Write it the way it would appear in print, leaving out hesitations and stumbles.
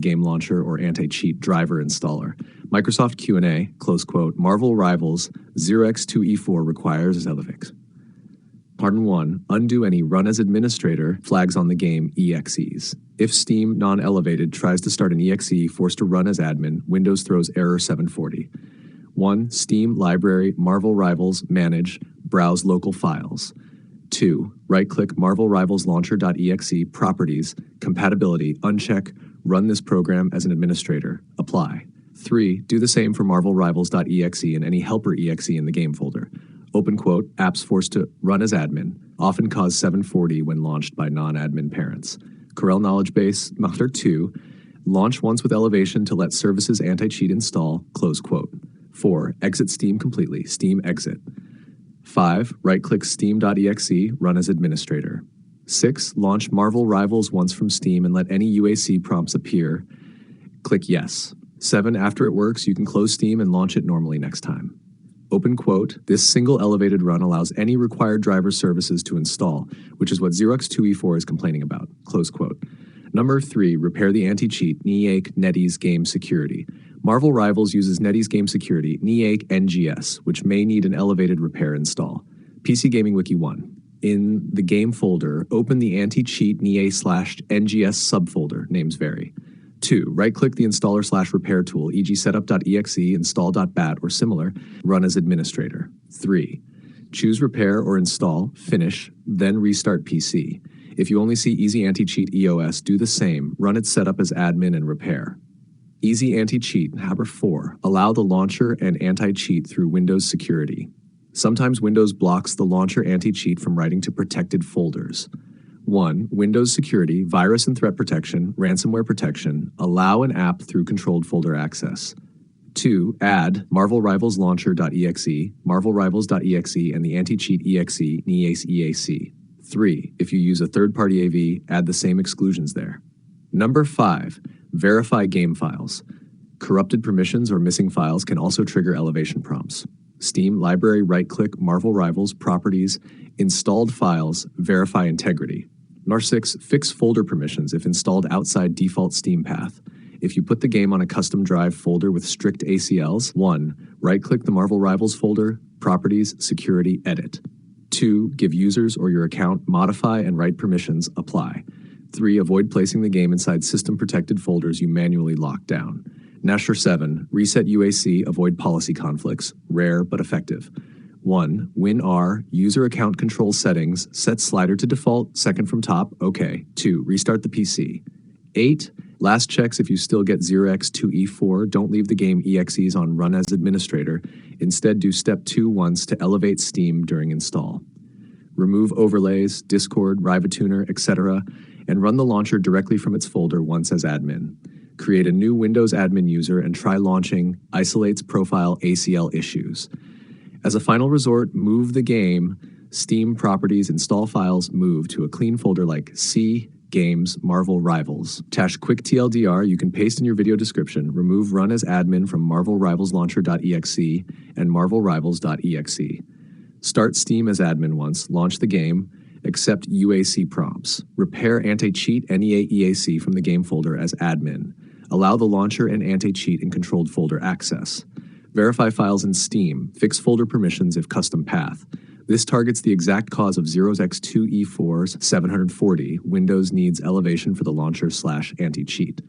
game launcher or anti-cheat driver installer. Microsoft Q&A, close quote, Marvel Rivals 0x2e4 requires Elevix. Pardon 1. Undo any run as administrator flags on the game EXEs. If Steam non-elevated tries to start an EXE forced to run as admin, Windows throws error 740. 1. Steam library Marvel Rivals manage browse local files. 2. Right-click Marvel Rivals Launcher.exe properties compatibility uncheck run this program as an administrator apply. 3. Do the same for Marvel Rivals.exe and any helper exe in the game folder. Open quote, apps forced to run as admin, often cause 740 when launched by non-admin parents. Corel Knowledge Base, Mother 2, launch once with elevation to let services anti-cheat install, close quote. 4. Exit Steam completely, Steam exit. 5. Right-click Steam.exe, run as administrator. 6. Launch Marvel Rivals once from Steam and let any UAC prompts appear. Click yes. 7. After it works, you can close Steam and launch it normally next time. Open quote, this single elevated run allows any required driver services to install, which is what Xerox2E4 is complaining about, close quote. Number 3, repair the anti-cheat NEAC NetEase game security. Marvel Rivals uses NetEase game security NEAC NGS, which may need an elevated repair install. PC Gaming Wiki 1. In the game folder, open the anti-cheat NEA/NGS subfolder, names vary. 2. Right-click the installer/repair tool, e.g. setup.exe, install.bat, or similar, run as administrator. 3. Choose repair or install, finish, then restart PC. If you only see Easy Anti-Cheat EOS, do the same, run its setup as admin and repair. Easy Anti-Cheat, number 4, allow the launcher and anti-cheat through Windows security. Sometimes Windows blocks the launcher anti-cheat from writing to protected folders. 1. Windows security, virus and threat protection, ransomware protection, allow an app through controlled folder access. 2. Add Marvel Rivals Launcher.exe, Marvel Rivals.exe, and the anti-cheat exe, NEAC EAC. 3. If you use a third-party AV, add the same exclusions there. Number 5. Verify game files. Corrupted permissions or missing files can also trigger elevation prompts. Steam library right-click Marvel Rivals properties, installed files, verify integrity. Number 6. Fix folder permissions if installed outside default Steam path. If you put the game on a custom drive folder with strict ACLs, 1. Right-click the Marvel Rivals folder, properties, security, edit. 2. Give users or your account modify and write permissions, apply. 3. Avoid placing the game inside system-protected folders you manually lock down. Nasher 7. Reset UAC, avoid policy conflicts, rare but effective. 1. WinR, user account control settings, set slider to default, second from top, OK. 2. Restart the PC. 8. Last checks if you still get 0x2e4, don't leave the game EXEs on run as administrator. Instead, do step 2 once to elevate Steam during install. Remove overlays, Discord, Rivatuner, etc., and run the launcher directly from its folder once as admin. Create a new Windows admin user and try launching isolates profile ACL issues. As a final resort, move the game, Steam properties, install files, move to a clean folder like C, Games, Marvel Rivals. Tash quick TLDR you can paste in your video description. Remove run as admin from Marvel Rivals Launcher.exe and Marvel Rivals.exe. Start Steam as admin once, launch the game, accept UAC prompts. Repair anti-cheat NEA EAC from the game folder as admin. Allow the launcher and anti-cheat in controlled folder access. Verify files in Steam. Fix folder permissions if custom path. This targets the exact cause of 0x2e4's 740. Windows needs elevation for the launcher/anti-cheat.